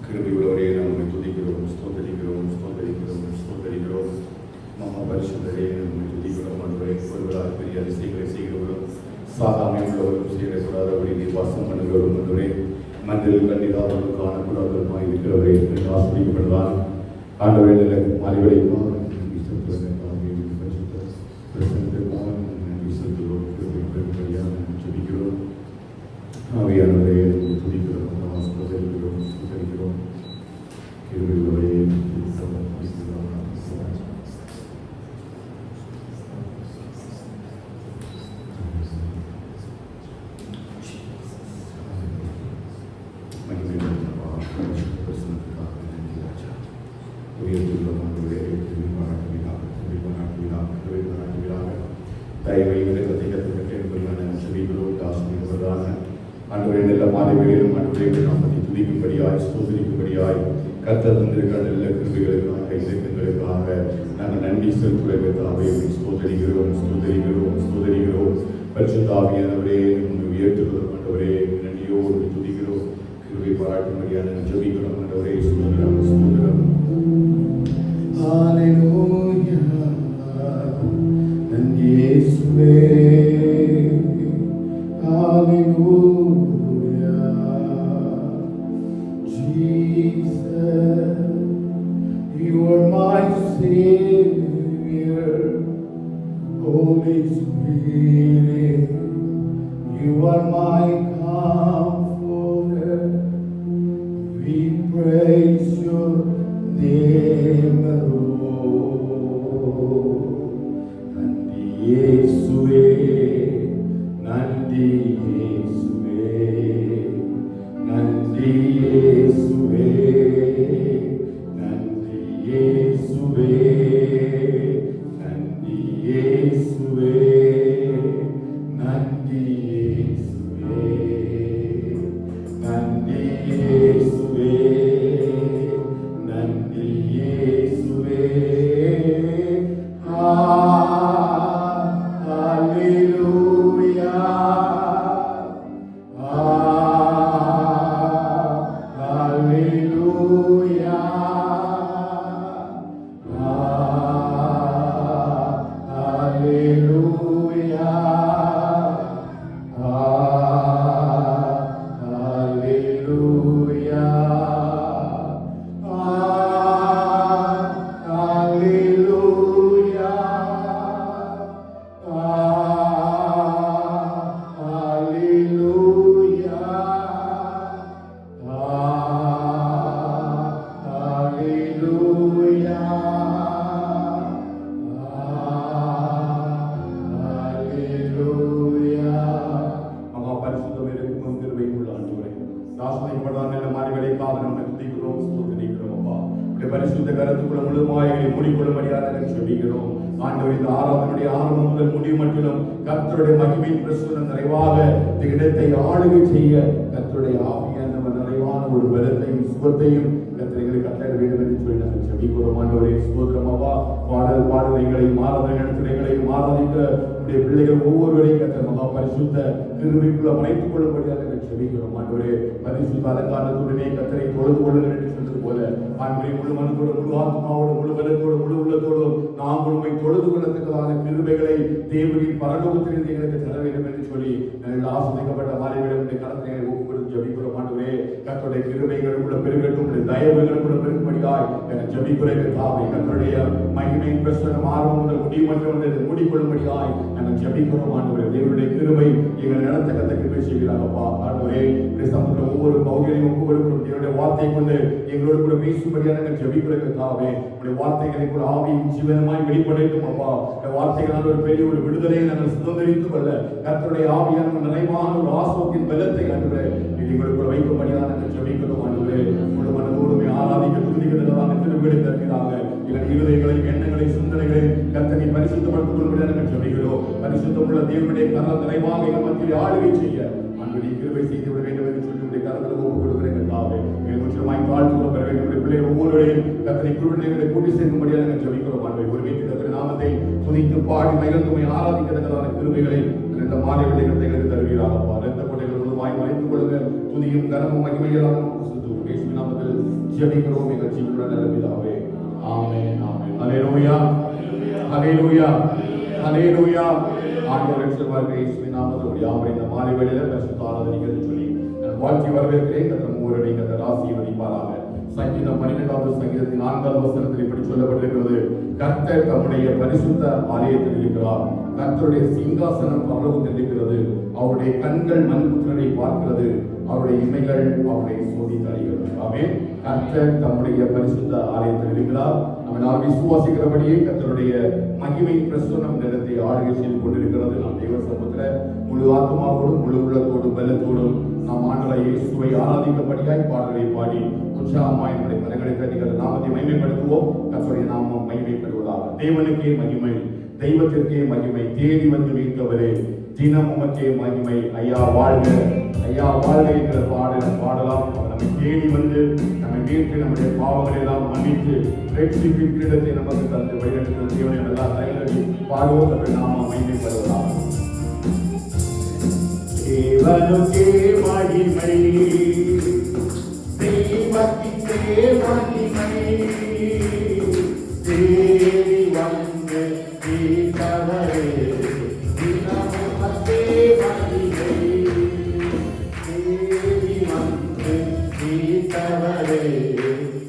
கிருபையுள்ளவரே, நம்மை துதிக்கிறோம், ஸ்தோத்தரிக்கிறோம், ஸ்தோத்தரிக்கிறோம், ஸ்தோத்தரிக்கிறோம். மகா பரிசுத்தரே, நம்மை துதிக்கிறோம். ஆண்டவரே, ஒருவரால் பெரிய அதிசயங்களை செய்கிறவரும் சாதாமை உள்ளவரும் செய்யக்கூடாதபடி நீ வாசம் பண்ணுகிறவரும் ஆண்டவரே, மந்தில் கண்டிதாகவும் காணக்கூடாதவருமாய் இருக்கிறவரே என்று ஆசிரியப்படுவார். ஆண்டவரே, மாறிவரை ஆவியானவரே, துதிக்கிறோம், ஸ்தோத்தரிக்கிறோம், ஸ்தோத்தரிக்கிறோம். கிருபையுள்ளவரே, தயவை விலகத்தை கற்றுக்கொள்ளான செவிகளோடு ஆசிரியர்களான ஆண்டவரே, நல்ல மாதவிகளிலும் ஆண்டவரே நாமத்தை துதிக்கும்படியாய் ஸ்தோத்திரிக்கும்படியாய் கர்த்தர் தந்திருக்கிற நல்ல கிருபைகளுக்காக இலக்கங்களுக்காக நாங்கள் நன்றி செலுத்துவதற்காக ஸ்தோத்தரிக்கிறோம், ஸ்தோத்தரிக்கிறோம், ஸ்தோத்தரிக்கிறோம். பரிசுத்த ஆவியானவரே, உங்களை உயர்த்துகிறோம் ஆண்டவரே, நன்றியோடு துதிக்கிறோம். கிருபை பாராட்டும்படியான ஜெபிக்கிறோம் ஆண்டவரே. ஸ்தோத்திரம், ஸ்தோத்திரம். ஹல்லேலூயா. நன்றி இயேசுவே. Hallelujah, Jesus, you are my Savior. Holy Spirit, you are my comforter. We praise your name, Lord. Nandi Yesuve, Nandi Yesuve, Nandi Yesuve, Nandi Yesuve, Nandi Yesuve, Nandi Yesuve, Nandi Yesuve, Nandi Yesuve. பரிசுத்த கருத்துக்குள்ள முழுமையாக மூடிக்கொள்ளும்படியாக செபிக்கிறோம். ஆண்டவர், இந்த ஆராதனுடைய ஆரம்பம் முதல் முடிவு மட்டிலும் கர்த்தருடைய மகிமையின் பிரசுரம் நிறைவாக இந்த இடத்தை ஆளுகை செய்ய கர்த்தருடைய ஆவியானவர் நிறைவான ஒரு பலத்தையும் சுகத்தையும் கர்த்தரை கட்டளை வேண்டும் என்று சொல்லி நாங்கள் செபிக்கிறோம். ஆண்டவரே, ஸ்தோத்திரம் அப்பா. பாடல்களையும் ஆராதனைகளையும் ஆராதிக்கிற உடைய பிள்ளைகள் ஒவ்வொருவரையும் கர்த்தர் மகா பரிசுத்த கிருபைக்குள்ள மறைத்துக் கொள்ளும்படியாக செபிக்கிறோம். ஆண்டவரே, பரிசுத்த அலங்காரத்துடனே கர்த்தரை தொழுது கொள்ளுங்கள் என்று சொன்னது போல ஆண்டவரே, முழு மனத்தோடு, முழு ஆத்மாவோடு, முழு பலத்தோடு, முழு உள்ளத்தோடும் நாம் உண்மை தொழுது கொள்ளத்தக்கதான கிருபைகளை தேவனின் பரலோகத்திலிருந்து எங்களுக்கு தர வேண்டும் என்று சொல்லி நல்ல ஆசிரியப்பட்ட மாறிவிடம் கலத்தினை ஒப்புக்கொடுத்து ஜபிக்கிறோம். ஆண்டவரே, கர்த்தருடைய கிருபைகளுக்குள்ள பெருகட்டும், தயவுகளுக்குள்ள பெருகும்படியாய் எனக்கு ஜபிக்கிறேன். தாவை கர்த்தருடைய மகிமையின் பிரசனம் ஆரம்பம் முதல் முடிவு மட்டும் மூடிக்கொள்ளும்படியாய் நாங்கள் ஜபிக்கிறோம். ஆண்டவரே, தேவனுடைய கிருபை எங்கள் நடத்தக்கத்த கிருபை செய்கிறாரப்பா. ஆண்டவரே, சமுத்திர ஒவ்வொரு பகுதியையும் ஒப்புக்கொடுக்கிறோம். தேவனுடைய வார்த்தை கொண்டு எங்களோடு கூட பேசும்படியாக நாங்கள் ஜபிக்கிறோம். தாவே, உடைய வார்த்தைகளை கூட ஆவியும் ஜீவனமாய் வெளிப்படைக்கும் அப்பா. இந்த வார்த்தைகளால் ஒரு பெரிய ஒரு விடுதலையை நாங்கள் சுதந்திரித்துக் கொள்ள கர்த்தருடைய ஆவியான நிறைவான ஒரு ஆசோத்தின் பலத்தை ஆண்டவரே எங்களுக்குள்ள வைக்கும்படியாக நாங்கள் ஜபிக்கிறோம். ஆண்டவரே, முழு மனதோடுமே ஆராதிக்க துதிக்கிறதான கிருபைகளை தருகிறாங்க. எங்கள் இருதயங்களையும் எண்ணங்களையும் சிந்தனைகளையும் கர்த்தரை பரிசுத்தப்படுத்திக் கொள்ளும்படியாக நாங்கள் ஜபிக்கிறோம். பரிசுத்தமுள்ள தேவனுடைய கரம் நிறைவாக எங்கள் மத்தியில் ஆளுகை செய்ய ஆண்டவரே கிருபை செய்து விட வேண்டும் என்று சொல்லி உடைய கரத்தில் ஒப்புக் கொடுக்கிறேன். தாவே, முற்றிலுமாய் தாழ்த்து பெற வேண்டும். பிள்ளைகள் ஒவ்வொருவரையும் கர்த்தரை குழுவினர்களை கூட்டி சேர்க்கும்படியாக நாங்கள் ஜபிக்கிறோம். ஆண்டவரே, ஒரு வீட்டில் கர்த்தருடைய நாமத்தை துதித்து பாடி மகிழ்ந்துமை ஆராதிக்கிறதான கிருபைகளை இந்த மாலை விளையாட்டு எங்களுக்கு தருவீராகப்பா. இரத்த கொடைகள் முழுவாய் மறைத்துக் கொள்ளுங்க. துதியும் கனமும் மகிமையெல்லாம் இயேசுவின் நாமத்தில் ஜெபிக்கிறோம் எங்கள் ஜீவனுள்ள நல்ல பிதாவே. ஆமென் ஆமென். ஹல்லேலூயா ஹல்லேலூயா ஹல்லேலூயா. ஆண்டவர் ரட்சகர் இயேசுவின் நாமத்தில் யாவரையும் இந்த மாலை வேளையில பரிசுத்த ஆராதனைக்கு சொல்லி நான் வாழ்த்தி வரவேற்கிறேன். கர்த்தர் மூவரை கர்த்தர் ஆசீர்வதிப்பாராக. சங்கீதம் 12வது சங்கீதத்தின் 4வது வசனத்தில் இப்படி சொல்லப்பட்டிருக்கிறது, கர்த்தர் தம்முடைய பரிசுத்த ஆலயத்தில் இருக்கிறார், கர்த்தருடைய சிங்காசனம் பரலோகத்தில் இருக்கிறது, அவருடைய கண்கள் மனுபுத்திரரை பார்க்கிறது, அவருடைய இமைகள் அவருடைய சோதித்து அறிகிறது. ஆமென். கர்த்தர் தம்முடைய பரிசுத்த ஆலயத்தில் இருக்கிறார். நாம் விசுவாசிக்கிறபடியே கர்த்தருடைய மகிமை பிரசன்னம் இந்த இடத்தை ஆளுகை செய்து கொண்டிருக்கிறது. நாம் தேவ சமூகத்தில் முழு ஆத்மாவோடும் முழு உள்ளத்தோடும் பலத்தோடும் நாம் ஆண்டவராகிய இயேசுவை ஆராதிக்கப்படியாய் பாடல்களை பாடி உற்சாகமாய் நம்முடைய கரங்களை தட்டி நாமத்தை மகிமைப்படுத்துவோம். கர்த்தருடைய நாமம் மகிமைப்படுவதாக. தேவனுக்கே மகிமை, தெய்வத்திற்கே மகிமை, தேடி வந்து மீட்கவரே தினம் உமக்கே மகிமை. ஐயா வாழ்க, ஐயா வாழ்க என்ற பாடலாம். அவர் நம்மை தேடி வந்து நம்மை மீட்டு நம்முடைய பாவங்களை எல்லாம் மன்னித்து ரட்சிப்பின் கிரீடத்தை நமக்கு தந்து வழிநடத்தும் தேவனை எல்லாம் கைகளி பாடுவோம். அவருடைய நாமம் மகிமைப்படுவதாக. தேவனுக்கே மகிமை, தெய்வத்திற்கே மகிமை, தேடி வந்து மீட்டவரே தினமுமக்கே மகிமை, தேடி வந்து மீட்டவரே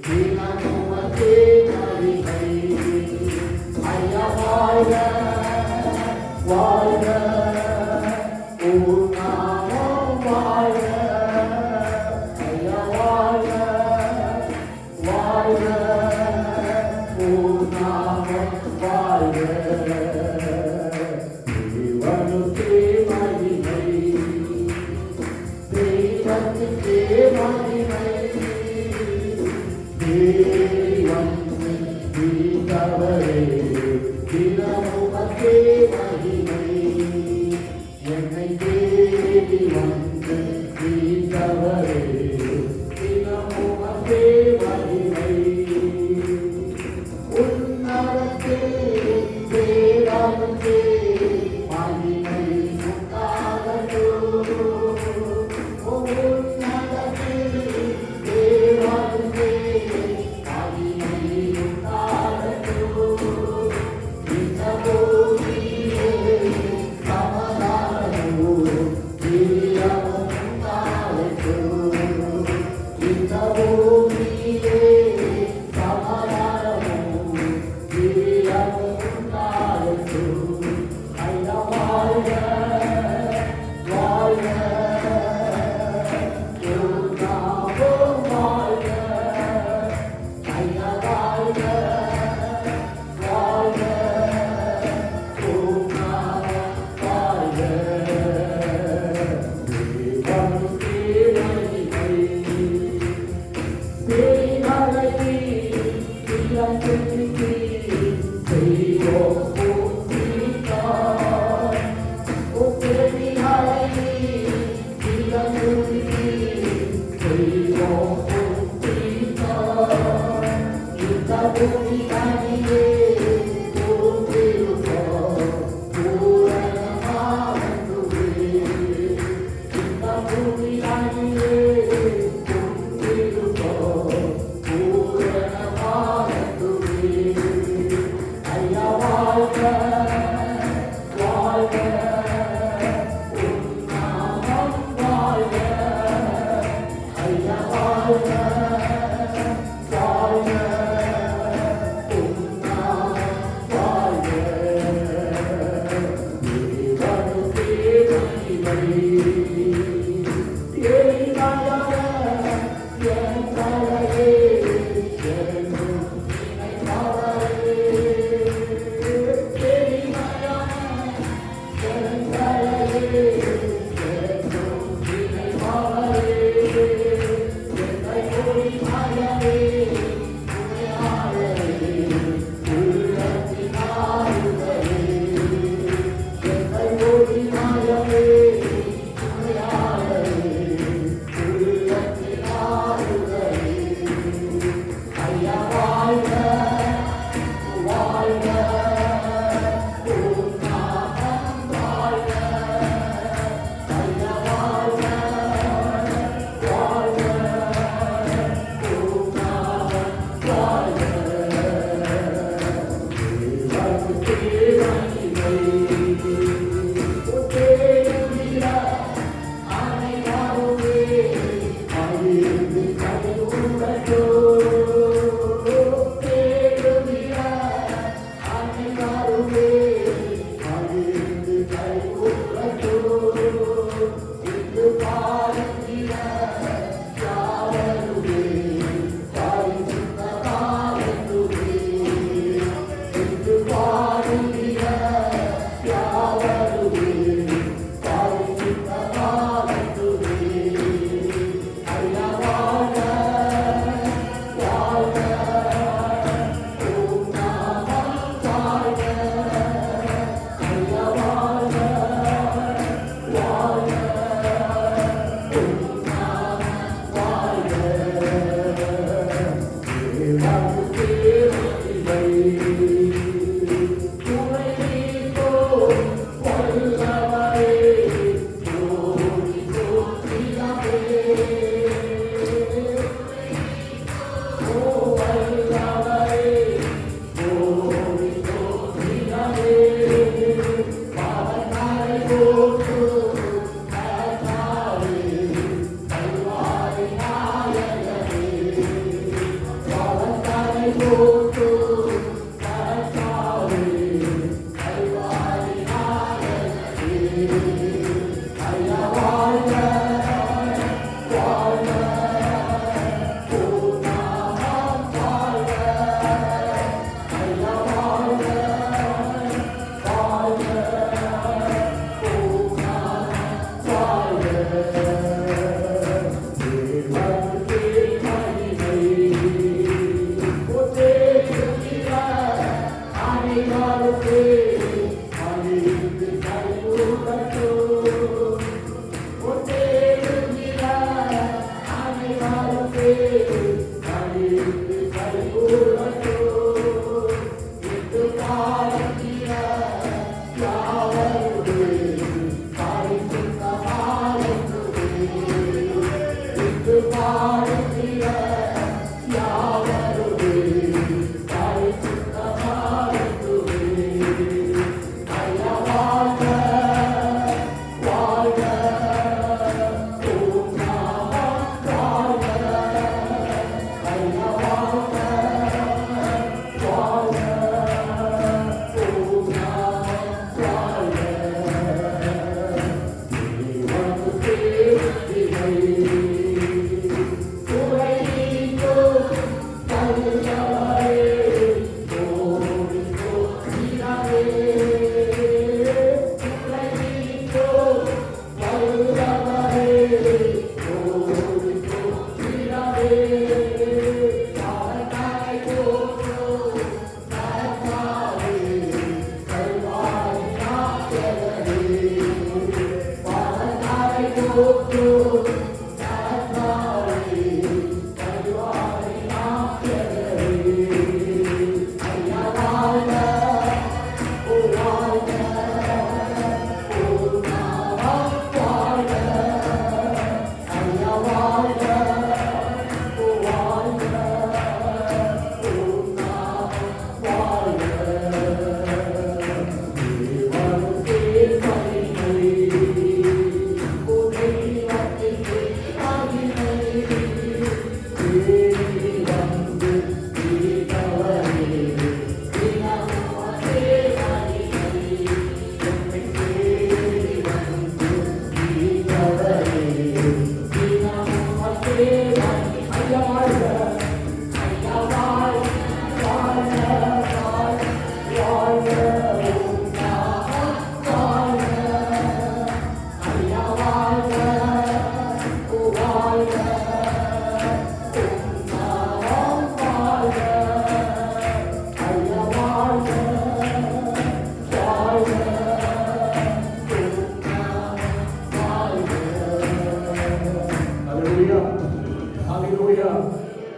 தினமுமக்கே மகிமை. ஐயா வாழ்க வாழ்க,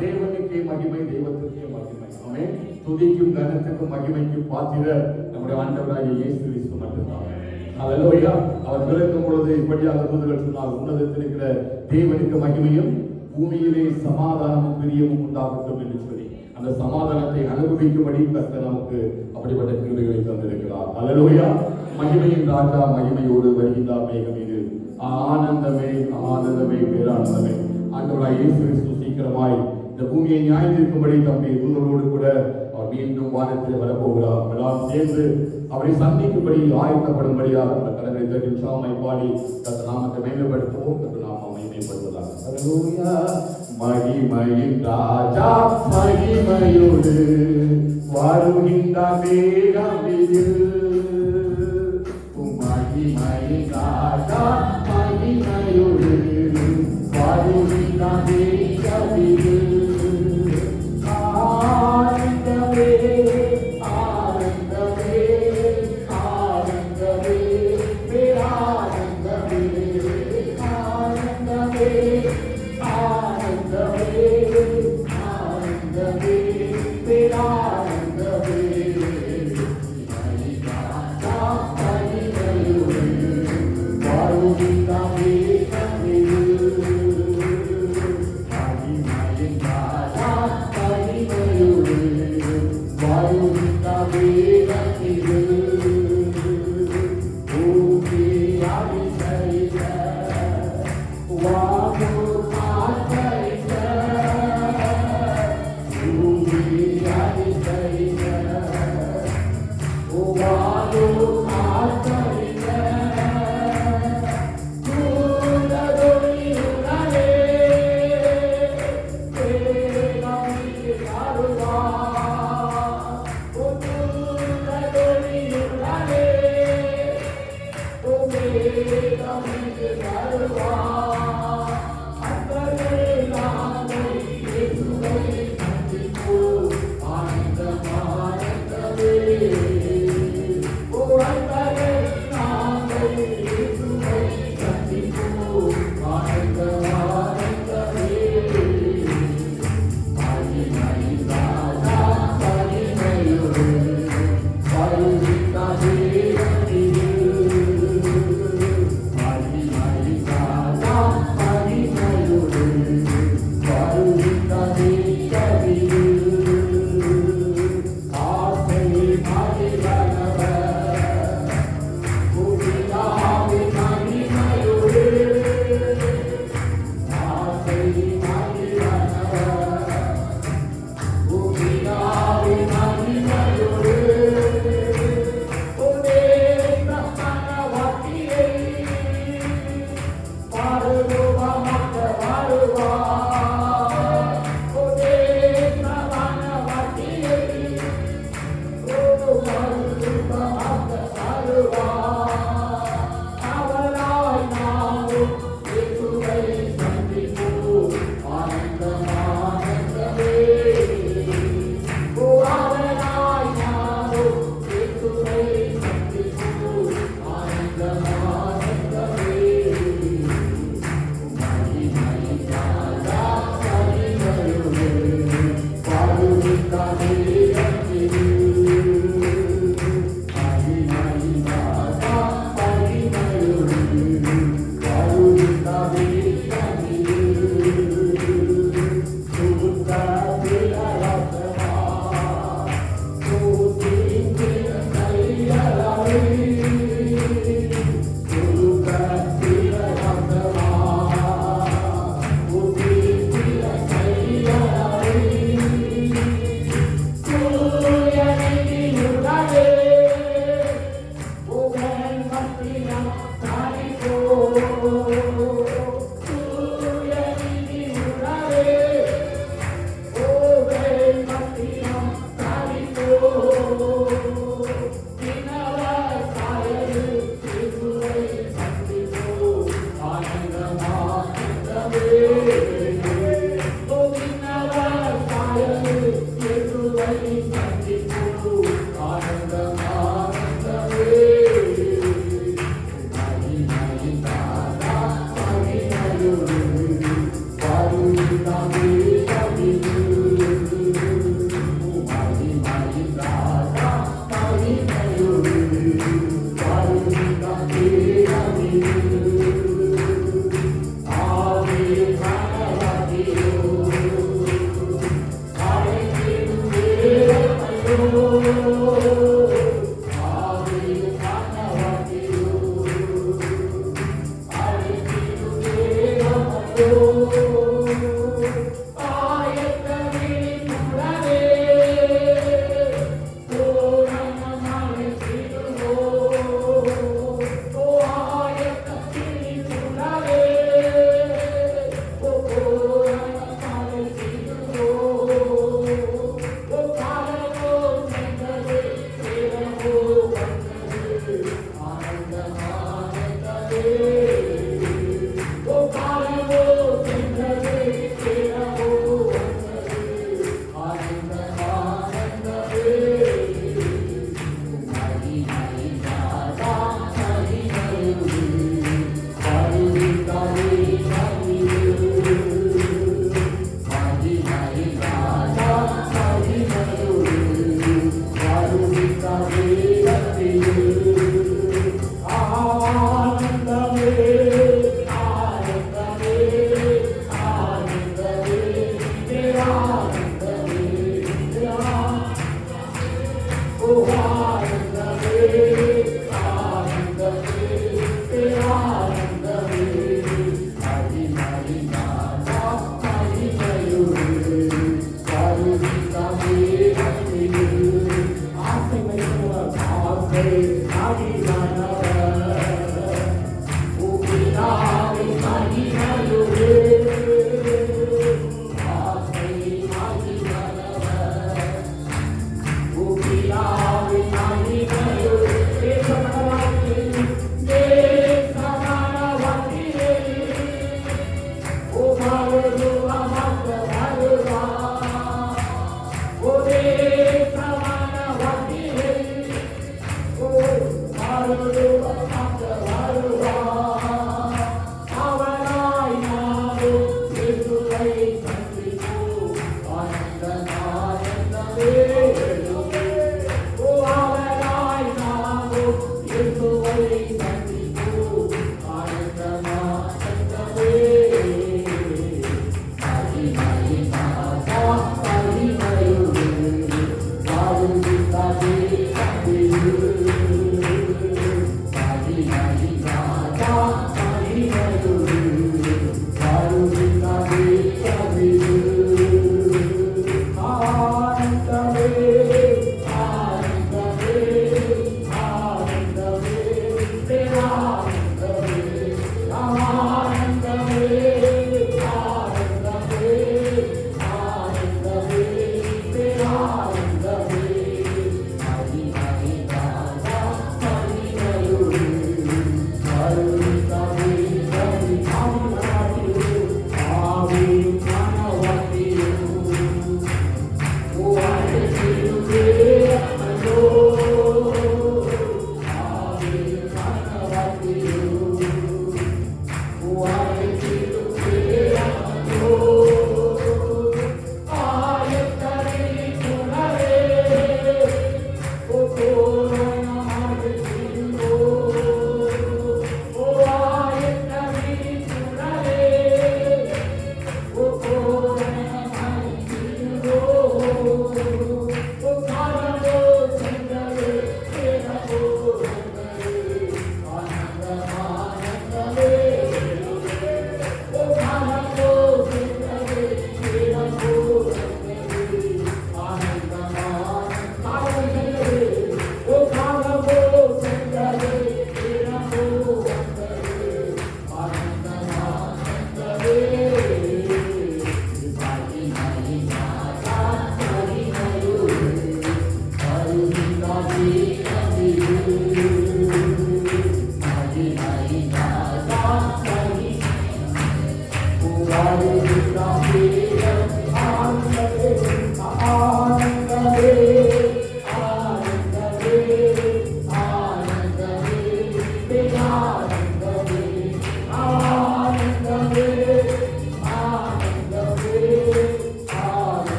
தேவனுக்கே மகிமை, தெய்வத்திற்கே மகிமை. ஆமென். துதிக்கும் கனத்துக்கும் மகிமைக்கும் பாத்திர நம்முடைய ஆண்டவராகிய இயேசு கிறிஸ்து மட்டும்தான். ஹல்லேலூயா. அவர் பிறக்கும் பொழுது இப்படியாக தூதர்கள் சொன்னார், உன்னதத்தில் இருக்கிற தேவனுக்கு மகிமையும் பூமியிலே சமாதானமும் பிரியமும் உண்டாகட்டும் என்று சொல்லி அந்த சமாதானத்தை அனுபவிக்கும்படி கர்த்தர் நமக்கு அப்படிப்பட்ட கிருபைகளை தந்திருக்கிறார். ஹல்லேலூயா. மகிமையின் ராஜா மகிமையோடு வருகின்றார். மேகம் இது ஆனந்தமே, ஆனந்தமே, பேரானந்தமே. ஆண்டவராகிய இயேசு கிறிஸ்து சீக்கிரமாய் இந்த பூமியை நியாயத்திற்கும்படி தம்முடைய தூதர்களோடு கூட அவர் மீண்டும் வானத்தில் வரப்போகிறார். எல்லாம் சேர்ந்து அவரை சந்திக்கும்படி ஆயத்தப்படும்படியாக அந்த கடலை தட்டி உற்சாகமாய் பாடி கர்த்தர் நாமத்தை மேம்படுத்துவோம். கர்த்தர் நாமம் மேம்படுவதாக. ஹல்லேலூயா. மகிமையின் ராஜா மகிமையோடு வருகின்ற மேகம் இது. மகிமையின் ராஜா மகிமையோடு வருகின்ற மேகம் இது. ஆனந்தமே ஆனந்தமே ஆனந்தமே பேரானந்தமே ஆனந்தமே ஆனந்தமே ஆனந்தமே பேரானந்தமே.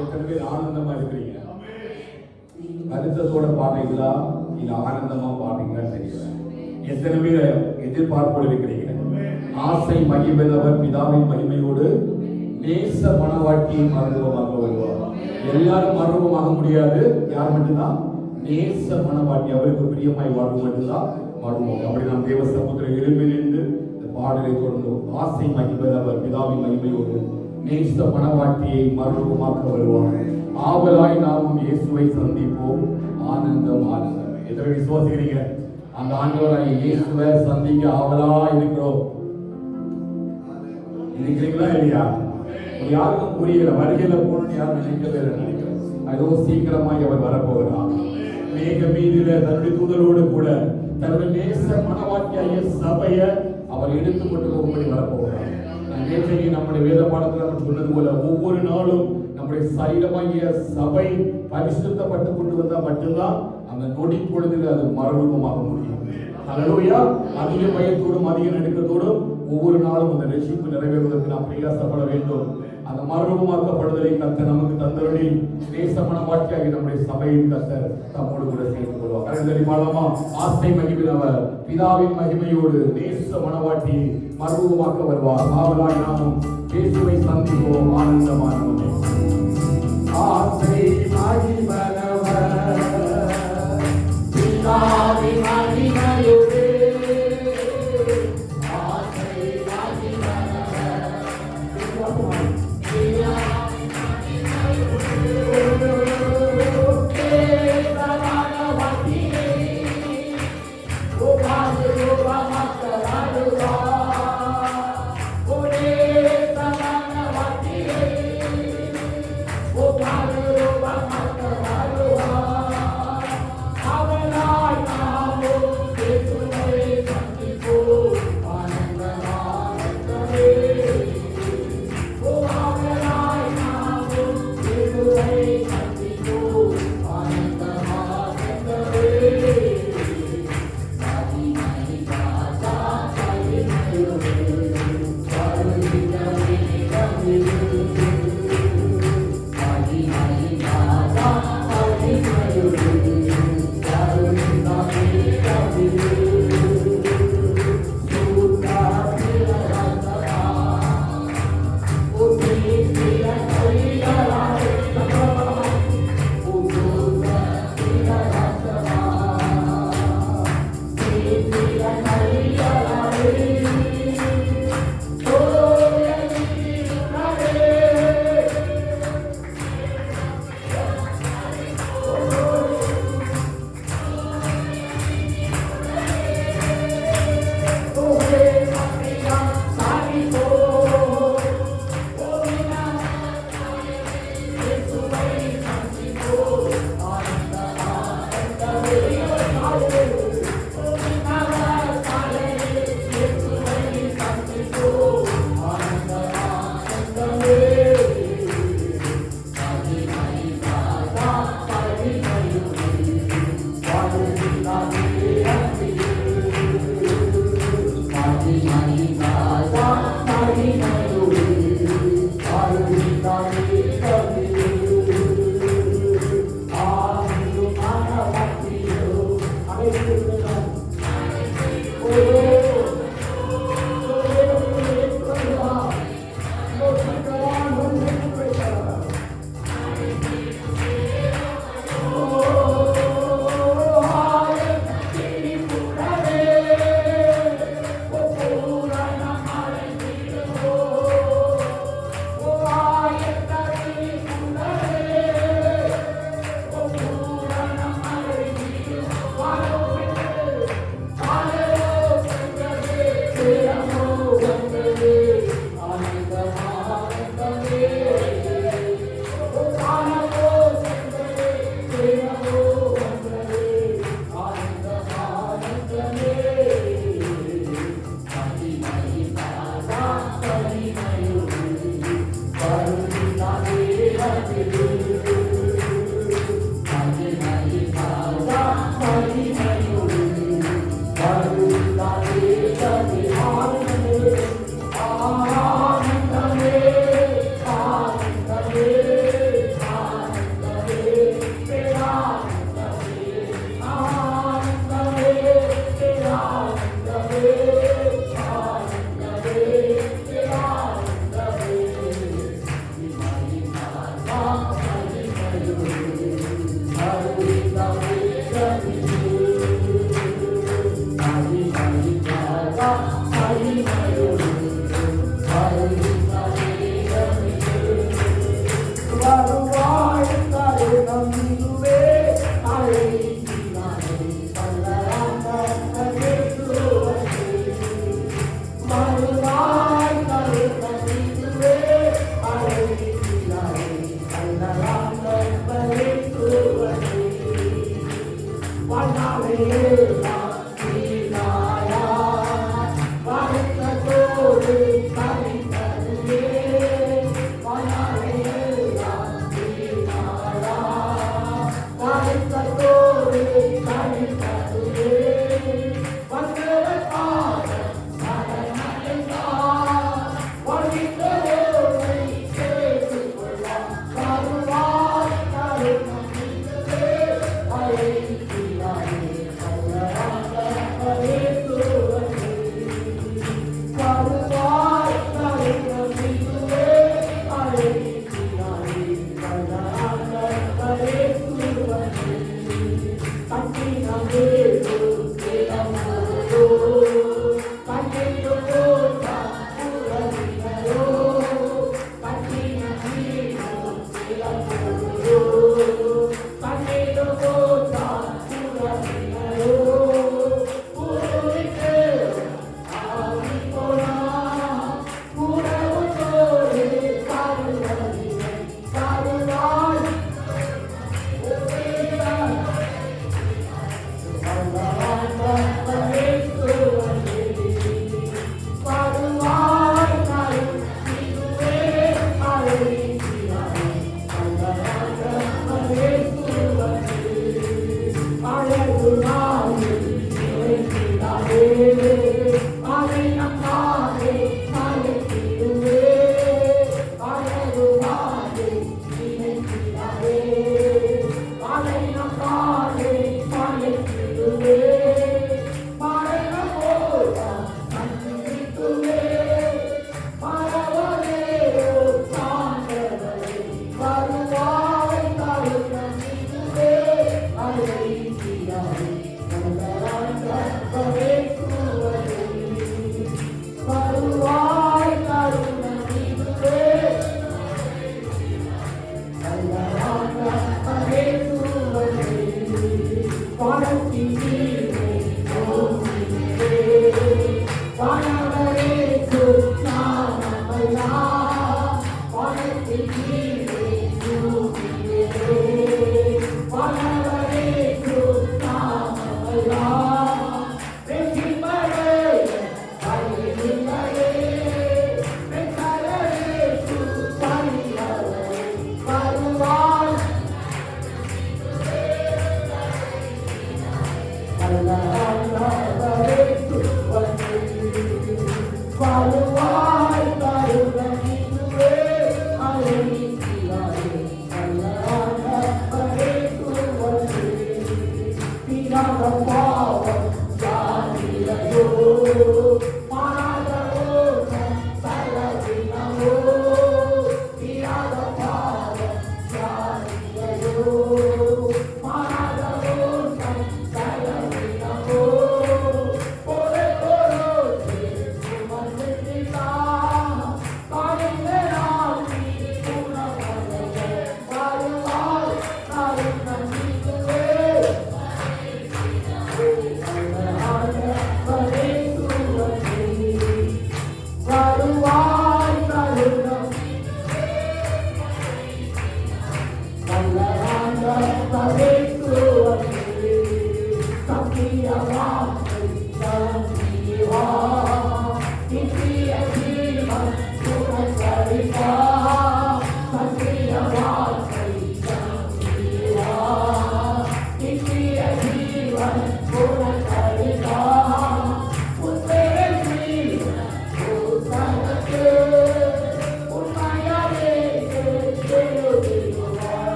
எத்தனை பேர் ஆனந்தமா இருக்கிறீங்க? வருத்தத்தோட பாடுறீங்களா இல்ல ஆனந்தமா பாடுறீங்களான்னு தெரியல. எத்தனை பேர் எதிர்பார்ப்போடு இருக்கிறீங்க? ஆசை மகிழ்ந்தவர் பிதாவின் மகிமையோடு நேச மனவாழ்க்கையை மறுரூபமாக வருவார். எல்லாரும் மறுரூபமாக முடியாது. யார் மட்டும்தான்? நேச மனவாழ்க்கை, அவருக்கு பிரியமாய் வாழ்வு மட்டும்தான் மறுரூபம். அப்படி நாம் தேவ சமுத்திரம் எழும்பி நின்று இந்த பாடலை தொடர்ந்து ஆசை மகிழ்ந்தவர் பிதாவின் மகிமையோடு நேச மனவாழ்க்கையை மறுரூபமாக்க வருவார். ஆவலாய் நாமும் இயேசுவை சந்திப்போம். ஆனந்தம் ஆனந்தம். எத்தனை விசுவாசிக்கிறீங்க? அந்த ஆண்டவராய் இயேசுவை சந்திக்க ஆவலா இருக்கிறோம். இருக்கிறீங்களா இல்லையா? யாருக்கும் புரியல. வருகையில போகணும்னு யாரும் நினைக்கவே இல்லை. நினைக்கிறேன் ஏதோ சீக்கிரமாய் அவர் வரப்போகிறார். மேக மீதில தன்னுடைய தூதரோடு கூட தன்னுடைய நேச மனவாட்டியாகிய சபையை அவர் எடுத்துக்கொண்டு போகும்படி வரப்போகிறார். நேற்றைக்கு நம்முடைய வேத பாடத்தில் நம்ம சொன்னது போல ஒவ்வொரு நாளும் நம்முடைய சரீரமாகிய சபை பரிசுத்தப்பட்டு கொண்டு வந்தால் மட்டும்தான் அந்த நொடி பொழுதில் அது மறுரூபமாக முடியும். அல்லேலூயா. அதிக பயத்தோடும் அதிக நடுக்கத்தோடும் ஒவ்வொரு நாளும் அந்த ரட்சிப்பு நிறைவேறுவதற்கு நாம் பிரயாசப்பட வேண்டும். அந்த மறுரூபமாக்கப்படுதலை கர்த்தர் நமக்கு தந்தருளி நேச மனவாட்டியாகி நம்முடைய சபையின் கர்த்தர் தம்மோடு கூட சேர்த்துக் கொள்வார். கருந்தறிமாளமா ஆசை மகிழ்ந்தவர் பிதாவின் மகிமையோடு நேச மனவாட்டி மறுரூபமாக்க வருவார். ஆவலாய் நாமும் இயேசுவை சந்திப்போம். ஆனந்தமானவனே ஆசை மகிழ்ந்தவர் பிதாவின் மகிமையோடு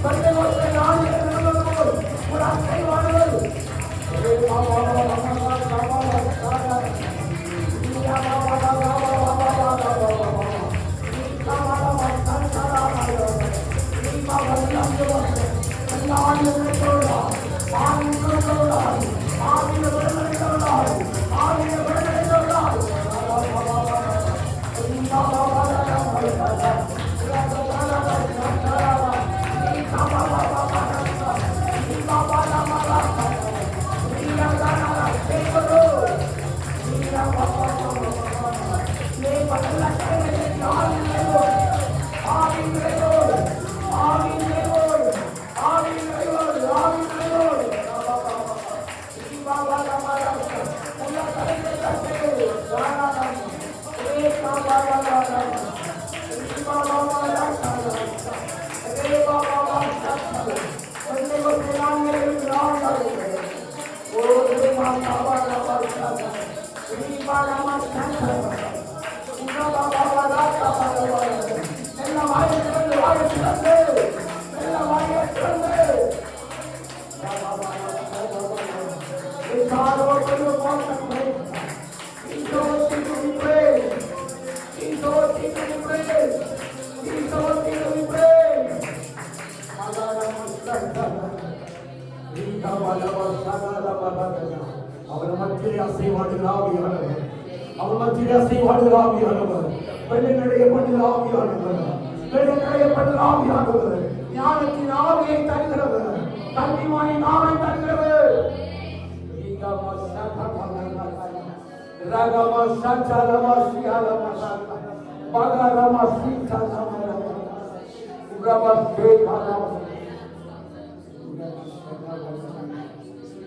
But they were saying, வாயை திறந்து நல்ல வாயை திறந்து God open your mouth and pray. He's so worthy to be praised. He's so worthy to be praised. He's so worthy to be praised. அவர் மத்தியிலே அசைவாடுகிற ஆவியானவர், அவர் மத்தியிலே அசைவாடுகிற ஆவியானவர், பெண்ணினுடைய பண்ணுகிற ஆவியானவர், பெண்ணினுடைய பண்ணுகிற ஆவியானவர், ஞானத்தின் ஆவியை தருகிறவர், கல்விமானின் ஆவியை தருகிறவர்.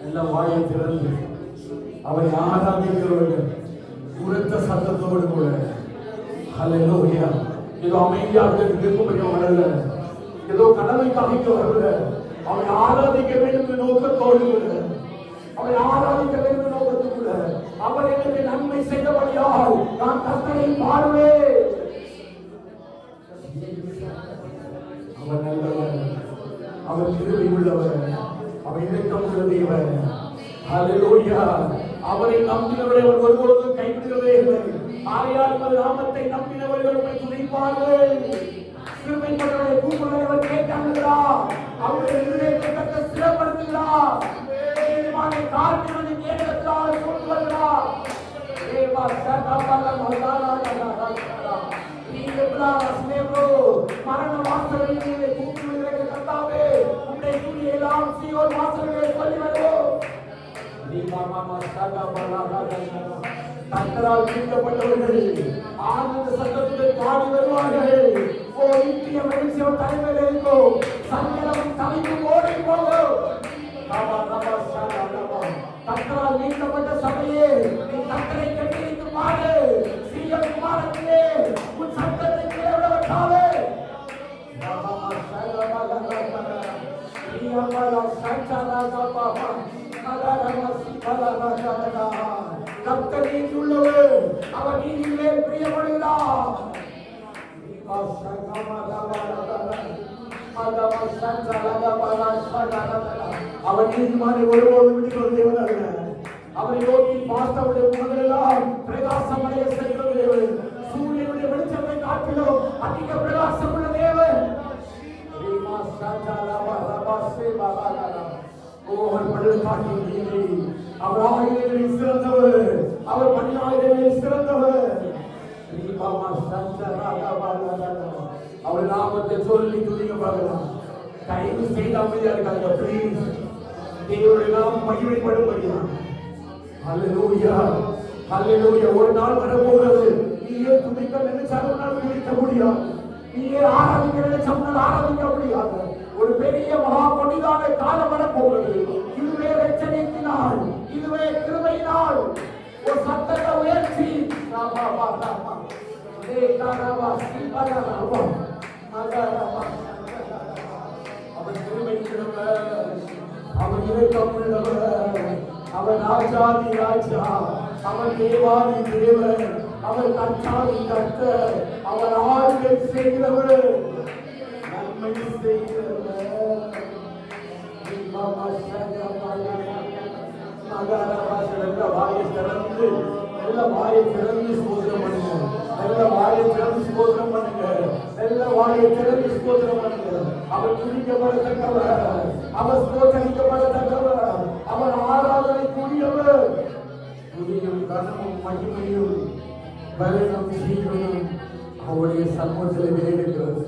எல்லாம் வாயை திறந்து அவரை ஆராதிக்கிறவர்கள் உரத்த சத்தத்தோடு கூட ஹல்லேலூயா. ஏதோ அமைதியாக இருக்கும்படி வரல, ஏதோ கடமை காமிக்க வரல, அவரை ஆராதிக்க வேண்டும் நோக்கத்தோடு கூட, அவரை ஆராதிக்க வேண்டும் நோக்கத்தோடு கூட, அவர் எனக்கு நன்மை செய்தபடியால் நான் கர்த்தரை பாடுவேன். அவர் நல்லவர், அவர் கிருபை உள்ளவர், அவர் இரக்கம் உள்ள தேவன். ஹல்லேலூயா. அவரை நம்பினவரை அவர் ஒருபொழுதும் கைவிடுவதே இல்லை. ஆகையால் உமது நாமத்தை நம்பினவர்கள் உம்மை துதிப்பார்கள். சிறுமைப்பட்டவரை கூப்பிடுவதை அவர் கேட்கிறார், அவருடைய இதயத்தை கர்த்தர் ஸ்திரப்படுத்துகிறார். நீதிமானை காரணத்தை கேட்கிறார், கொண்டு வருகிறார். ஏவா சதபல மதாலா நீங்க பிராஸ்மேப்ரோ மரண வாசலிலே கூப்பிடுவதை கர்த்தாவே உம்முடைய துதியை எல்லாம் சீயோன் வாசலிலே சொல்லி வருவோம். கர்த்தரால் மீட்கப்பட்டவர்கள் ஆனந்த சத்தத்துடன் பாடி வருவார்கள். ஓ நித்திய மகிழ்ச்சியோடு தலைமையில் இருக்கும், சங்கடம் தலைக்கு ஓடி போகும். கர்த்தரால் மீட்கப்பட்ட சபையே, நீ கர்த்தரை கட்டித்து பாடு. சீயோன் குமாரத்திலே உன் சத்தத்தை கேளவட்டாவே. கர்த்தர் நீதியுள்ளவர், அவர் நீதியிலே பிரியப்படுகிறார். அவர் நீதிமானை ஒருபோது விடுகிற தேவன் அல்ல. அவரை நோக்கி பார்த்தவுடைய முகங்களெல்லாம் பிரகாசம் அடைய செய்கிற தேவன். சூரியனுடைய வெளிச்சத்தை காட்டிலும் அதிக பிரகாசம் உள்ள தேவன். அவர் ஆயுதங்களில் சிறந்தவர், அவர் 10,000 சிறந்தவர். அவர் நாமத்தை சொல்லி துதிக்க பார்க்கலாம். கைது செய்த அமைதியா இருக்காங்க. பிளீஸ், தேவனுடைய நாமம் மகிமைப்படும்படியா. ஹல்லேலூயா, ஹல்லேலூயா. ஒரு நாள் வரப்போகிறது, நீயே துதிக்க நினைச்சாலும் ஒரு நாள் துதிக்க முடியாது, நீயே ஆராதிக்க நினைச்சாலும் ஆராதிக்க முடியாது. ஒரு பெரிய மகா கொடிதான காலம் வரப்போகிறது. இதுவே ரட்சணியினால், இதுவே கிருபையினால் ஒரு சத்தத்தை உயர்த்தி அவர் கிருபையுள்ளவர், அவர் இரக்கமுள்ளவர், அவர் ராஜாதி ராஜா, அவர் தேவாதி தேவன், அவர் கர்த்தாதி கர்த்தர், அவர் ஆளுகை செய்கிறவர், நன்மை செய்கிறவர். வாயை திறந்து நல்ல வாயை திறந்து ஸ்தோத்திரம் பண்ணுங்க, நல்ல வாயை திறந்து ஸ்தோத்திரம் பண்ணுங்க, நல்ல வாயை திறந்து ஸ்தோத்திரம் பண்ணுங்க. அவர் துதிக்கப்படத்தக்கவர், அவர் ஸ்தோத்தரிக்கப்படத்தக்கவர், அவர் ஆராதனைக்குரியவர். துதியும் கனமும் மகிமையும் பலனும் ஜீவனும் அவருடைய சமூகத்தில் இருக்கிறது.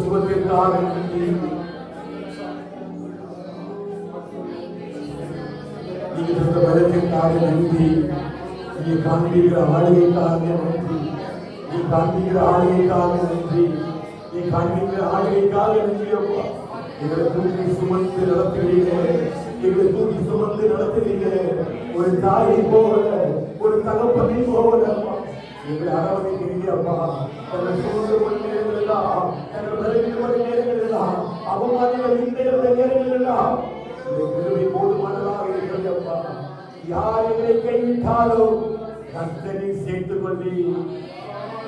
சுகத்திற்காக நன்றி, நீங்க தந்த பலத்திற்காக நன்றி, நீ காண்பிக்கிற ஆளுகைக்காக நன்றி, நீ காண்பிக்கிற ஆளுகைக்காக நன்றி, நீ காண்பிக்கிற ஆளுகைக்காக நன்றி. அப்பா, எங்களை தூக்கி சுமந்து நடத்துகிறீங்க, எங்களை தூக்கி சுமந்து நடத்துகிறீங்க. ஒரு தாயை போல, ஒரு ஒரு தகப்பனை போல எங்களை அரவணைக்கிறீங்க அப்பா. எங்கள் சூழ்நிலை மணி நேரங்கள் எல்லாம், எங்கள் பலவீன மணி நேரங்கள் எல்லாம், அவமானங்கள் இந்த நேரங்கள் எல்லாம் கிருபை போதுமானதாக இருக்கிறது அப்பா. யார் எங்களை கைவிட்டாலும் கர்த்தரை சேர்த்துக் கொள்ளி,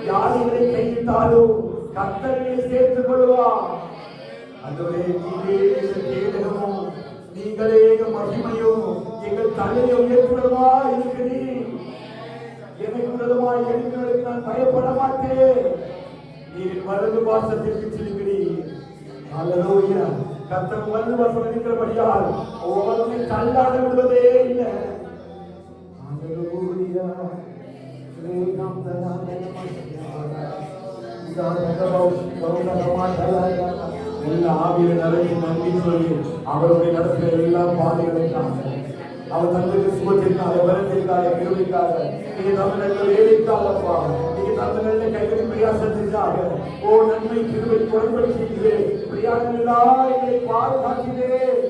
யார் எங்களை கைவிட்டாலும் கர்த்தரை சேர்த்துக் கொள்வார். அந்தவரே நீங்களே எங்கள் கேடகமும் நீங்களே எங்கள் மகிமையும் எங்கள் தலையை உயர்த்துவதா இருக்கிறீர். எனக்கு விரோதமாய் எழுப்பினருக்கு நான் பயப்பட மாட்டேன். நீர் வலது வாசத்திற்கு செல்கிறீர். அல்லேலூயா. கர்த்தர் வலது வாசம் இருக்கிறபடியால் ஒவ்வொருவரை தள்ளாட விடுவதே இல்லை. அல்லேலூயா. எல்லா ஆவியில நிறைய நன்றி சொல்லி அவருடைய நடக்கிற எல்லா பாதைகளுக்காக, அவர் தங்களுக்கு சுகத்திற்காக, பலத்திற்காக, கிருபைக்காக, நீங்க தமிழ்நாட்டில் வேலைக்காகப்பா, நீங்க தமிழ்நாட்டில் கைகளின் பிரயாசத்திற்காக, ஓ நன்மை கிருபை குறைபடி செய்கிறேன், பிரயாசங்களா எங்களை பாதுகாக்கிறேன்.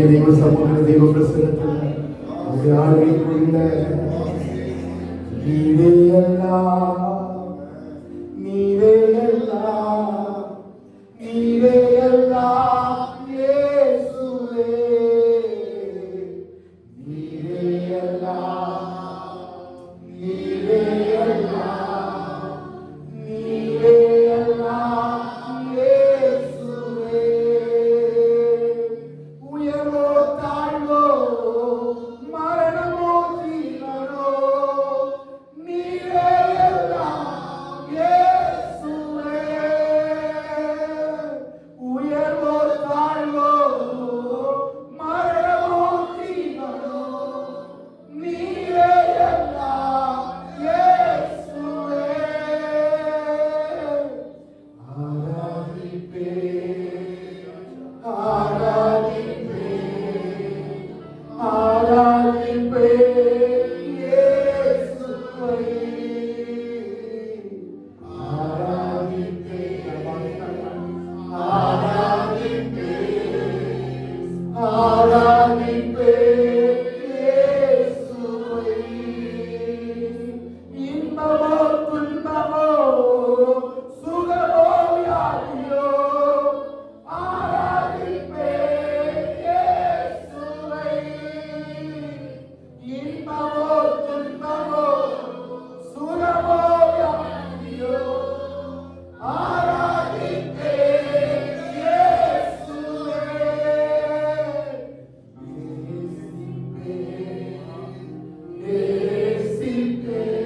தெய்வ சமூக தெய்வ பிரசனத்தில் ஆளுகைக்குள்ள நீரே எல்லாம், நீரே எல்லாம், நீரே எல்லாம் இயேசுவே, நீரே எல்லாம், நீரே எல்லாம், நீரே எல்லாம் இயேசுவே. உயர்வோ தாழ்வோ மரணமோ ஜீவனோ நீரே எல்லாம் இயேசுவே. உயர்வோ தாழ்வோ மரணமோ ஜீவனோ நீரே எல்லாம் இயேசுவே. இன்பமோ துன்பமோ சுகமோ வியாதியோ ஆராதிப்பேன் இயேசுவை. இன்பமோ துன்பமோ சுகமோ வியாதியோ ஆராதிப்பேன் இயேசுவை. நேசிப்பேன், நேசிப்பேன்,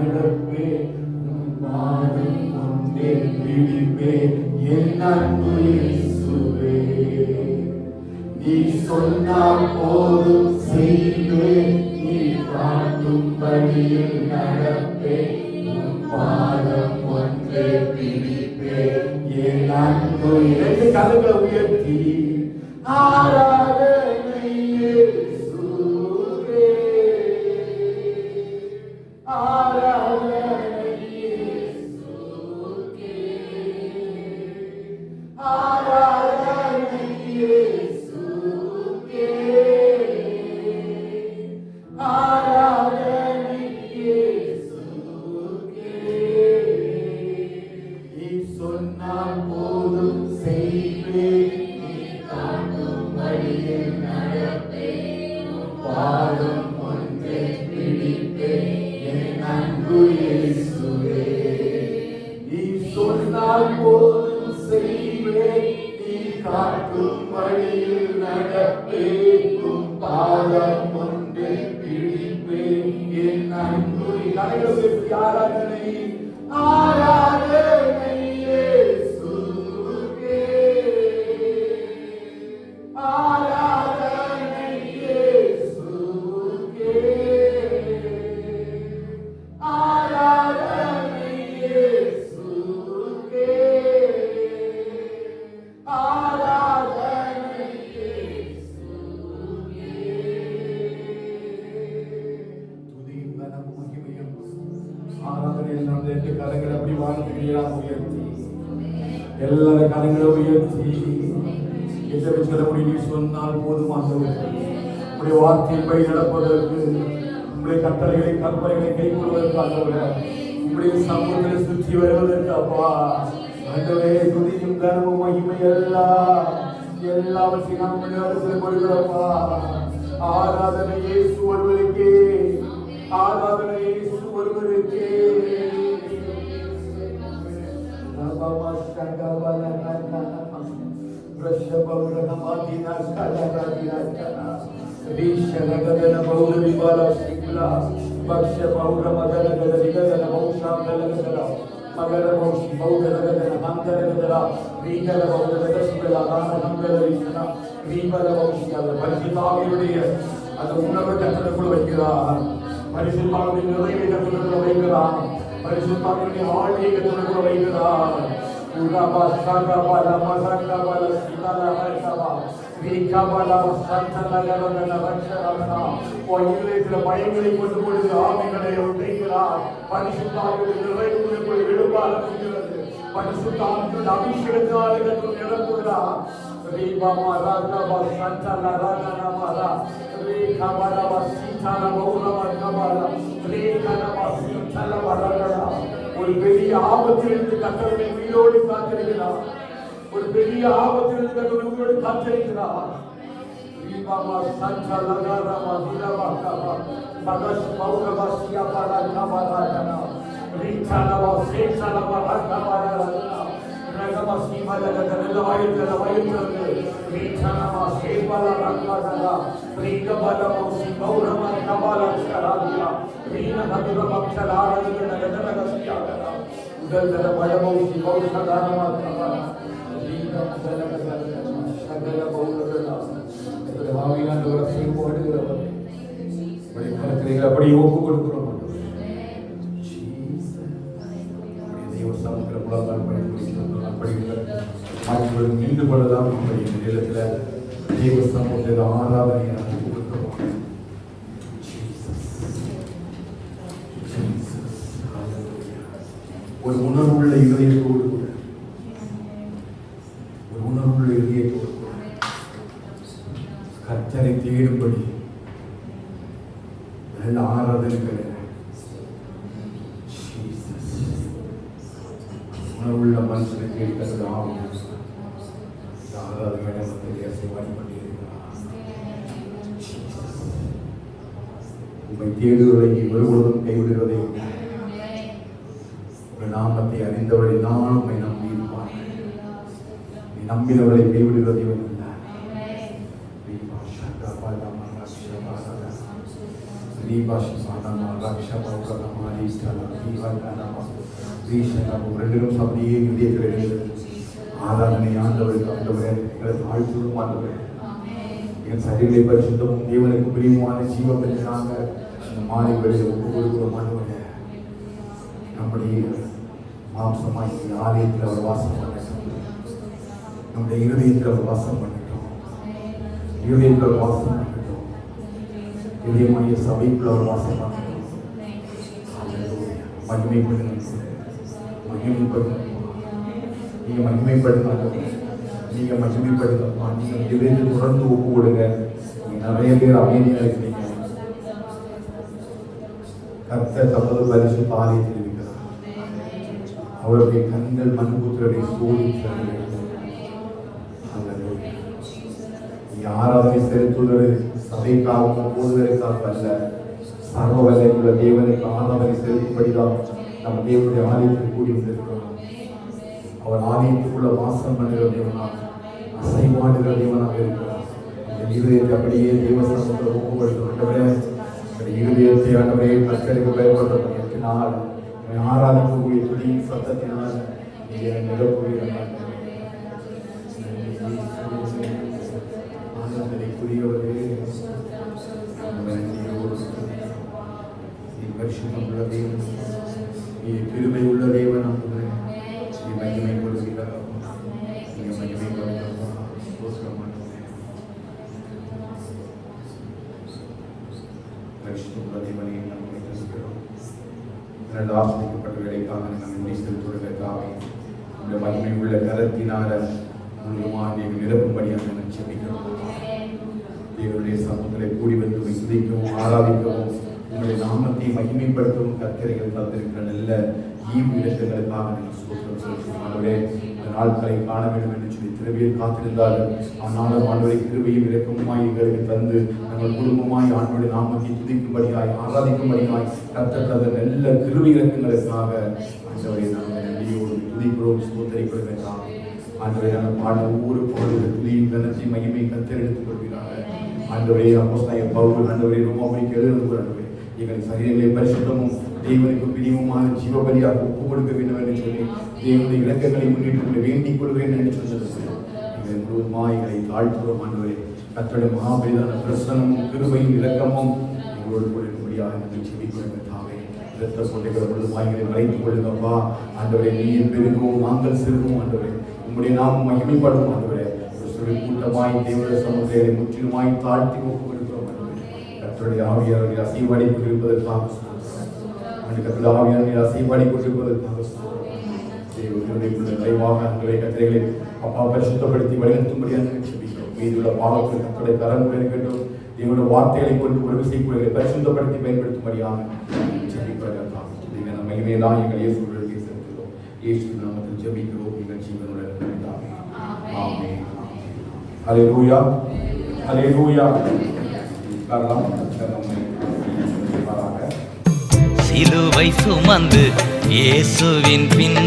நடப்பேன் நானும் உன்னை பிடிப்பேன் என் அன்பு இயேசுவே நீ சொன்னால் போதும் செய்வேன் நீ காட்டும் வழியில் நடப்பேன் உன் பாதம் ஒன்றே பிடிப்பேன் என் அன்பு இரண்டு கரங்களை உயர்த்தி ஆராதனை இயேசுவே ஆராதனை இயேசுவே ஆராதனை இயேசுவே ஆராதனை இயேசுவே நீ சொன்னால் போதும் செய்வேன் நீ காட்டும் வழியில் நடப்பேன் உன் பாதம் ஒன்றே பிடிப்பேன் என் அன்பு இயேசுவே நீ சொன்னால் போதும் செய்வேன் நீ காட்டும் வழியில் நடப்பேன் உன் பாதம் ஒன்றே பிடிப்பேன் என் அன்பு கரங்களுக்கு ஆராதனை ஆராதனை இயேசுவே ஆராதனை இயேசுவே ஆராதனை இயேசுவே ஆராதனை இயேசுவே துதியும் கனமும் மகிமையும் ஆராதனையில் நாம் ரெண்டு கரங்களை அப்படி வாழ்த்துகிறீர்களாக உயர்த்தி எல்லாரும் கரங்களை உயர்த்தி எதை சொல்ல முடியும் நீ சொன்னால் போதுமானவர் உடைய வார்த்தையின்படி நடப்பதற்கு உங்களுடைய கட்டளைகளை கற்பனைகளை கை கொள்வதற்காக உங்களுடைய சமூகத்தை சுற்றி வருவதற்கு அப்பா ஆண்டவரே துதியும் கனமும் மகிமை எல்லாவற்றையும் நாம் முன்னேறத்தில் கொடுக்கிறோம்ப்பா ஆராதனை இயேசு ஒருவருக்கே ஆராதனை இயேசு ஒருவருக்கே அந்த உணவை கட்டணக்குள்ள வைக்கிறார் பரிசுத்தாவின் நிறைவை கட்டணக்குள்ள வைக்கிறார் பரிசுத்தாவினுடைய ஆழ்வியை கட்டணக்குள்ள வைக்கிறார் உலகா சகபல மசகபல சிதல வைக்கவா வீக்கபல சந்தலகவன வச்சரவனா போயிலேக்கிற பயங்களை கொண்டு பொழுது ஆவிகளை உடைக்கிறார் பரிசுத்தாவின் நிறைவுக்குள் விடுபால முடிகிறது பரிசுத்தாவின் அபிஷேகத்தால் கட்டணம் நிரப்புகிறார் ரீபமா ராகபா சந்தல ராகனமரா ரீகபல வசிதல மௌலம கபல ரீகனம சிதல வரகடா ஒரு பெரிய ஆபத்திலிருந்து கர்த்தரை உயிரோடு காத்திருக்கிறார் ஒரு பெரிய ஆபத்திலிருந்து கர்த்தரை உயிரோடு காத்திருக்கிறார் ரீபமா சந்தல ராகனம திலவா கபா பகஸ் பௌரவசியா பரா கபராடனா ரீகனம சேச்சல வரகபராடனா ரகமசி மலகதல வாயுதல வாயுதல ரீகனம சேபல ரங்கதல ரீகபல மௌசி பௌரம கபல கராதியா ரீன மதுர பக்ஷலாரதின நகதனகசியாகதா உதல்தல பயமௌசி பௌஷதானம கபல ரீகமதலகதல சகல பௌரதல இந்த ஆவியான வரத்தை போடுகிறவர் படி கரத்திலே அப்படி ஒப்பு கொடுக்கிறோம் சமுத்திர புலங்கள் படிக்கிறது ஆட்சிகள் நின்று கொள்ளலாம் அப்படிங்கிற நேரத்தில் தேவ சமூகத்தில் ஆராதனை கொடுக்கிறோம் ஒரு உணர்வுள்ள இதயத்தோடு கூட ஒரு உணர்வுள்ள இதயத்தோடு கூட கர்த்தரை தேடும்படி நல்ல ஆராதனைகளை உணர்வுள்ள மனுஷனை கேட்கிறது ஆகும் ஆராதனை உண்மை தேடுவதை ஒருபொழுதும் கைவிடுவதை உங்கள் நாமத்தை அறிந்தவரை நான் உண்மை நம்பி இருப்பார் நீ நம்பினவரை கைவிடுவதை இல்லை ரெண்டு நிமிஷம் அப்படியே இந்தியத்தில் ஆராதனை ஆண்டவருக்கு ஆழ்த்துவதும் ஆண்டவர் என் சரீரங்களை பரிசுத்தமும் தேவனுக்கு பிரியமான ஜீவபலியாக இந்த மாறி வெளியில் ஒப்பு கொடுக்கிறோம் ஆண்டவரே. நம்முடைய மாம்சமாய் ஆலயத்தில் அவர் வாசம் பண்ணட்டும், நம்முடைய இருதயத்தில் அவர் வாசம் பண்ணட்டும், இருதயத்தில் அவர் வாசம் பண்ணட்டும், இதயமாகிய சபைக்குள் அவர் வாசம் பண்ணட்டும். மகிமைப்படுங்க, மகிமைப்படுங்க, நீங்கள் மகிமைப்படுங்க, நீங்கள் மகிமைப்படுங்கப்பா. நீங்கள் இதயத்தில் தொடர்ந்து ஒப்பு கொடுங்க. நீங்கள் நிறைய பேர் அமைதியாக இருக்கிறீங்க. கர்த்தர் தமது பரிசுத்த ஆலயத்தில் இருக்கிறார். அவருடைய கண்கள் மண்புத்திரரை சோதிக்கிறார்கள். ஆராதனை செலுத்துவது சபைக்காகவும் போதுவதற்காக அல்ல, சர்வ வல்லமையுள்ள தேவனுக்கு ஆராதனை செலுத்தும்படிதான் நம்ம தேவனுடைய ஆலயத்தில் கூடி வந்திருக்கிறோம். அவர் ஆலயத்துக்குள்ள வாசம் பண்ணுகிற தேவனாக, அசைவாடுகிற தேவனாக இருக்கிறார். இந்த இருதயத்தை அப்படியே தேவசனத்தில் ஊக்கப்படுத்த இருதயத்தை ஆண்டவரே கர்த்தருக்கு பயன்படுத்தப்பட்டனால் ஆராதிக்கக்கூடிய துணியின் சத்தத்தினால் நிலப்புகிறீர்கள். ஆனந்தனைக்குரியவரே, நீ பரிசுத்தம் உள்ள தேவன், நீ கிருபை உள்ள தேவன். நீ மகிமை கொடுக்கிறார், நீங்க மகிமை கொடுக்கிறோம். ஆசிரியப்பட்ட வேலைக்காக நன்றி செலுத்துவதற்காக இந்த மகிமை உள்ள கரத்தினால மூலமாக நிரப்பும்படியாக செபிக்கிறோம். தேவனுடைய சமூகங்களை கூடி வந்து துதிக்கவும் ஆராதிக்கவும் உங்களுடைய நாமத்தை மகிமைப்படுத்தவும் கர்த்தர்கள் தந்திருக்கிற நல்ல ஈவு இடங்களுக்காக நீங்கள் சோதனை செலுத்துமானவரே. இந்த நாட்களை காண வேண்டும் என்று சொல்லி திருவியில் காத்திருந்தார்கள். ஆனாலும் ஆண்டவரை கிருபையும் இரக்கமுமாய் எங்களுக்கு தந்து நாங்கள் குடும்பமாய் ஆண்டவருடைய நாமத்தை துதிக்கும்படியாய் ஆராதிக்கும்படியாய் கர்த்தர் தந்த நல்ல கிருபை இரக்கங்களுக்காக ஆண்டவரை நாங்கள் நன்றியோடு துதிக்கிறோம், சோதனைப்படுவதற்காக. ஆண்டவரை நாங்கள் பாட ஒவ்வொரு பொழுது துதியின் கனத்தை மகிமை கர்த்தர் எடுத்துக் கொள்கிறார்கள். ஆண்டவரே அப்போஸ்தலனாகிய பவுல் ஆண்டவரே ரோமாபுரிக்கு எழுதுகிற ஆண்டவரே, எங்கள் சரீரங்களை பரிசுத்தமும் தேவனுக்கு பிரியமுமான ஜீவபலியாக ஒப்புக் கொடுக்க வேண்டும் என்று சொல்லி தேவனுடைய இலக்கங்களை முன்னிட்டு வேண்டிக் கொள்கிறேன் என்று சொன்னது. எங்கள் முழுவதுமாய் எங்களை தாழ்த்துவோம் ஆண்டவரே. கர்த்தருடைய மகாபலிதான பிரசனமும் கிருபையும் இரக்கமும் எங்களோடு கூட இருக்கும்படியாக நாங்கள் செபிக்கிறோமே. இரத்த கொண்டைகளை முழுவதுமாய் எங்களை மறைத்துக் கொள்ளுங்கப்பா. ஆண்டவரே, நீர் பெருகவும் நாங்கள் சிறுவும் ஆண்டவரே, உங்களுடைய நாமம் மகிமைப்படும் ஆண்டவரே. ஒரு கூட்டமாய் தேவனுடைய சமூகத்தை முற்றிலுமாய் தாழ்த்தி ஒப்புக் கொடுக்கிறோம் ஆண்டவரே. கர்த்தருடைய ஆவியானவரை அசைவாடி கொண்டிருப்பதற்காக ஆவியானவரை அசைவாடி கொண்டிருப்பதற்காக நிறைவாக அன்றைய கத்திரைகளை அப்பா பரிசுத்தப்படுத்தி வழிநடத்தும்படியாக செபிக்கிறோம். மீதுள்ள பாவத்தில் கர்த்தருடைய கரங்கள் இருக்கட்டும். தேவனுடைய வார்த்தைகளை கொண்டு ஒரு விசைக்குள்ளாக பரிசுத்தப்படுத்தி பயன்படுத்தும்படியாக செபிப்பதற்காக நம்ம மகிமையெல்லாம் எங்கள் இயேசுவிற்கு செலுத்துகிறோம். இயேசு நாமத்தில் ஜெபிக்கிறோம். எங்கள் ஜீவனுடன் பிதாவே. ஆமென். ஹல்லேலூயா, ஹல்லேலூயா. சிலுவை சுமந்து இயேசுவின் பின்